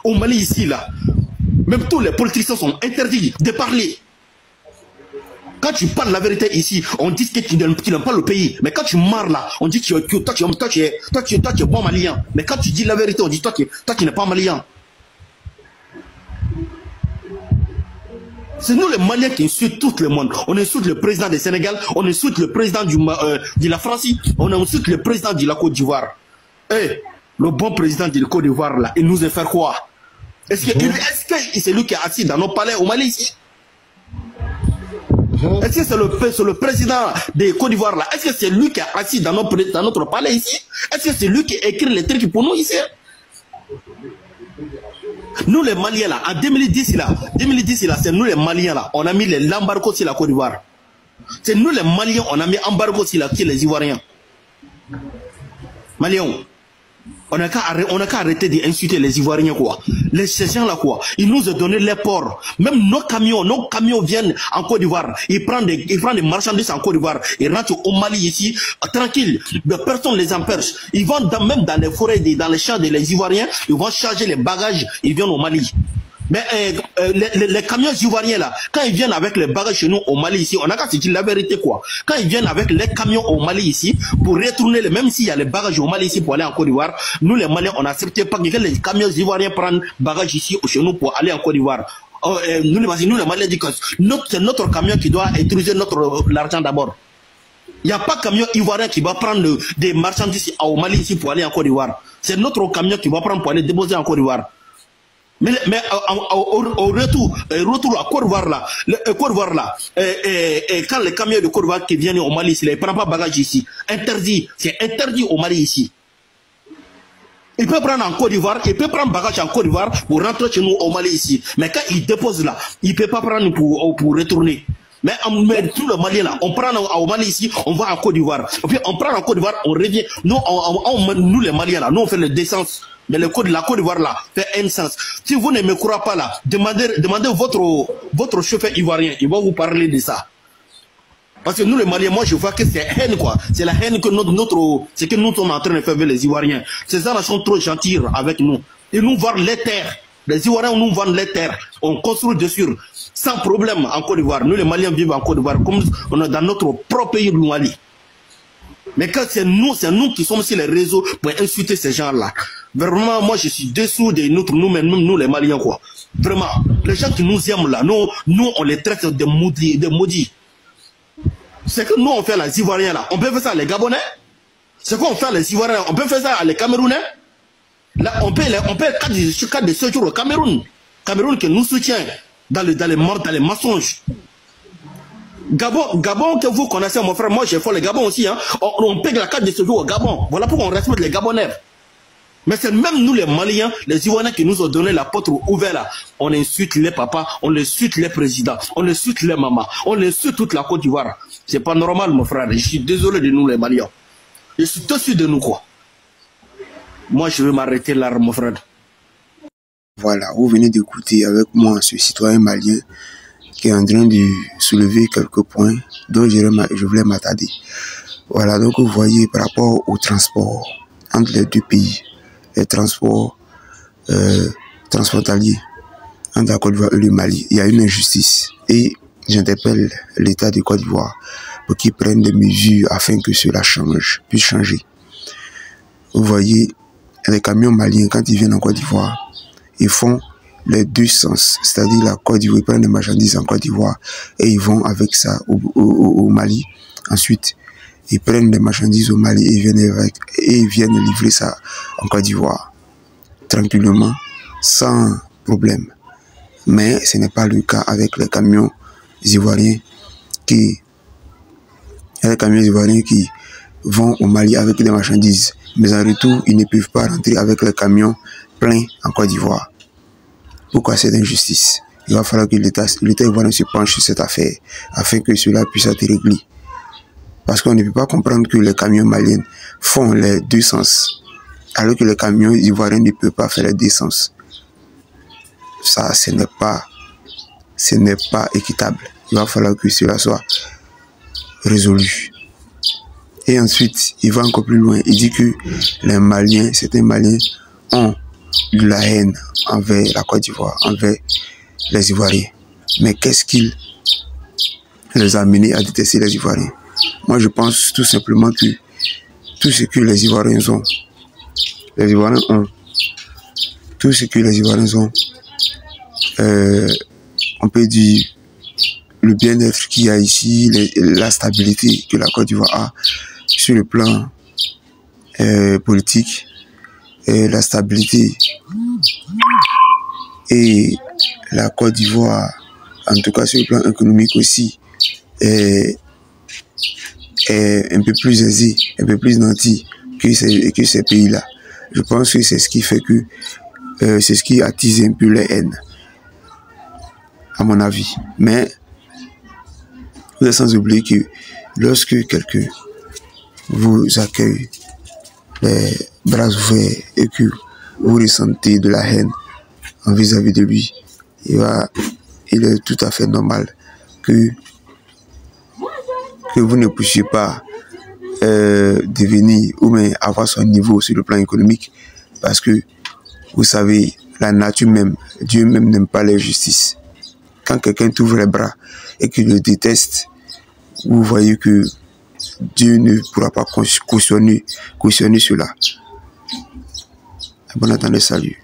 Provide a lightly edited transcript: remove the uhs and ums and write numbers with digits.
Au Mali, ici, là, même tous les politiciens sont interdits de parler. Quand tu parles la vérité ici, on dit que tu n'aimes pas le pays. Mais quand tu marres là, on dit que toi, tu es bon malien. Mais quand tu dis la vérité, on dit toi, tu n'es pas malien. C'est nous les Maliens qui insultent tout le monde. On insulte le président du Sénégal, on insulte le président de la France, on insulte le président de la Côte d'Ivoire. Eh, le bon président de la Côte d'Ivoire là, il nous a fait quoi? Est-ce que c'est lui qui est assis dans nos palais au Mali ici? Est-ce que c'est le président de Côte d'Ivoire là? Est-ce que c'est lui qui est assis dans notre palais ici? Est-ce que c'est lui qui écrit les trucs pour nous ici? Nous les Maliens là, en 2010 là, c'est nous les Maliens là, on a mis l'embargo sur la Côte d'Ivoire. C'est nous les Maliens, on a mis embargo sur les Ivoiriens. Maliens, on n'a qu'à arrêter d'insulter les Ivoiriens quoi. Ces gens là quoi, ils nous ont donné les ports. Même nos camions viennent en Côte d'Ivoire. Ils prennent des marchandises en Côte d'Ivoire. Ils rentrent au Mali ici, tranquille. Personne ne les empêche. Ils vont même dans les forêts, dans les champs des Ivoiriens. Ils vont charger les bagages. Ils viennent au Mali. Mais les camions ivoiriens là, quand ils viennent avec les bagages chez nous au Mali ici, on a qu'à se dire la vérité quoi. Quand ils viennent avec les camions au Mali ici, pour retourner, même s'il y a les bagages au Mali ici pour aller en Côte d'Ivoire, nous les Maliens on n'accepte pas que les camions ivoiriens prennent bagages ici chez nous pour aller en Côte d'Ivoire. Nous les Maliens disent que c'est notre camion qui doit utiliser l'argent d'abord. Il n'y a pas de camion ivoirien qui va prendre des marchandises au Mali ici pour aller en Côte d'Ivoire. C'est notre camion qui va prendre pour aller déposer en Côte d'Ivoire. Mais au retour à Côte d'Ivoire là, quand les camions de Côte d'Ivoire qui viennent au Mali ici, ils ne prennent pas bagage ici. Interdit, c'est interdit au Mali ici. Il peut prendre en Côte d'Ivoire, il peut prendre bagage en Côte d'Ivoire pour rentrer chez nous au Mali ici. Mais quand il dépose là, il ne peut pas prendre pour retourner. Mais tout le Mali là, on prend au Mali ici, on va en Côte d'Ivoire. Puis on prend en Côte d'Ivoire, on revient. Nous les Maliens là, nous on fait le décence. Mais la Côte d'Ivoire là fait un sens. Si vous ne me croyez pas là, demandez votre chauffeur ivoirien, il va vous parler de ça. Parce que nous les Maliens, moi je vois que c'est haine quoi. C'est la haine que c'est que nous sommes en train de faire avec les Ivoiriens. Ces gens-là sont trop gentils avec nous. Ils nous vendent les terres. Les Ivoiriens nous vendent les terres. On construit dessus sans problème en Côte d'Ivoire. Nous les Maliens vivons en Côte d'Ivoire comme on est dans notre propre pays, le Mali. Mais quand c'est nous qui sommes sur les réseaux pour insulter ces gens-là. Vraiment, moi je suis dessous de nous les Maliens quoi. Vraiment, les gens qui nous aiment là, nous on les traite de maudits. C'est que nous on fait les Ivoiriens là, on peut faire ça les Gabonais. C'est quoi on fait les Ivoiriens, on peut faire ça les Camerounais. Là on peut 4 de séjour au Cameroun. Cameroun qui nous soutient dans les mensonges. Gabon que vous connaissez mon frère, moi j'ai fait le Gabon aussi hein. On paye la carte de séjour au Gabon. Voilà pourquoi on respecte les Gabonais. Mais c'est même nous les Maliens, les Ivoiriens qui nous ont donné la porte ouverte là. On insulte les papas, on insulte les présidents, on insulte les mamans, on insulte toute la Côte d'Ivoire. C'est pas normal mon frère, je suis désolé de nous les Maliens. Je suis dessus de nous quoi. Moi je vais m'arrêter là mon frère. Voilà, vous venez d'écouter avec moi ce citoyen malien qui est en train de soulever quelques points dont je voulais m'attarder. Voilà, donc vous voyez par rapport au transport entre les deux pays, les transports transfrontaliers entre la Côte d'Ivoire et le Mali, il y a une injustice et j'interpelle l'État de Côte d'Ivoire pour qu'ils prennent des mesures afin que cela puisse changer. Vous voyez, les camions maliens, quand ils viennent en Côte d'Ivoire, ils font les deux sens, c'est-à-dire la Côte d'Ivoire, ils prennent des marchandises en Côte d'Ivoire et ils vont avec ça au Mali. Ensuite, ils prennent des marchandises au Mali et ils viennent livrer ça en Côte d'Ivoire, tranquillement, sans problème. Mais ce n'est pas le cas avec les camions ivoiriens qui vont au Mali avec des marchandises. Mais en retour, ils ne peuvent pas rentrer avec les camions pleins en Côte d'Ivoire. Pourquoi cette injustice? Il va falloir que l'État ivoirien se penche sur cette affaire afin que cela puisse être réglé. Parce qu'on ne peut pas comprendre que les camions maliens font les deux sens, alors que les camions ivoiriens ne peuvent pas faire les deux sens. Ça, ce n'est pas équitable. Il va falloir que cela soit résolu. Et ensuite, il va encore plus loin. Il dit que les Maliens, certains Maliens ont de la haine envers la Côte d'Ivoire, envers les Ivoiriens. Mais qu'est-ce qui les a amenés à détester les Ivoiriens? Moi, je pense tout simplement que tout ce que les Ivoiriens ont, tout ce que les Ivoiriens ont, on peut dire le bien-être qu'il y a ici, la stabilité que la Côte d'Ivoire a sur le plan politique, la stabilité et la Côte d'Ivoire, en tout cas sur le plan économique aussi, est un peu plus aisée, un peu plus nantie que ces pays-là. Je pense que c'est ce qui fait que c'est ce qui attise un peu les haines, à mon avis. Mais vous êtes sans oublier que lorsque quelqu'un vous accueille les bras ouverts et que vous ressentez de la haine en vis-à-vis de lui, il est tout à fait normal que vous ne puissiez pas devenir ou même avoir son niveau sur le plan économique, parce que vous savez, la nature même, Dieu même n'aime pas l'injustice. Quand quelqu'un t'ouvre les bras et qu'il le déteste, vous voyez que Dieu ne pourra pas cautionner cela. Bon attendez, salut.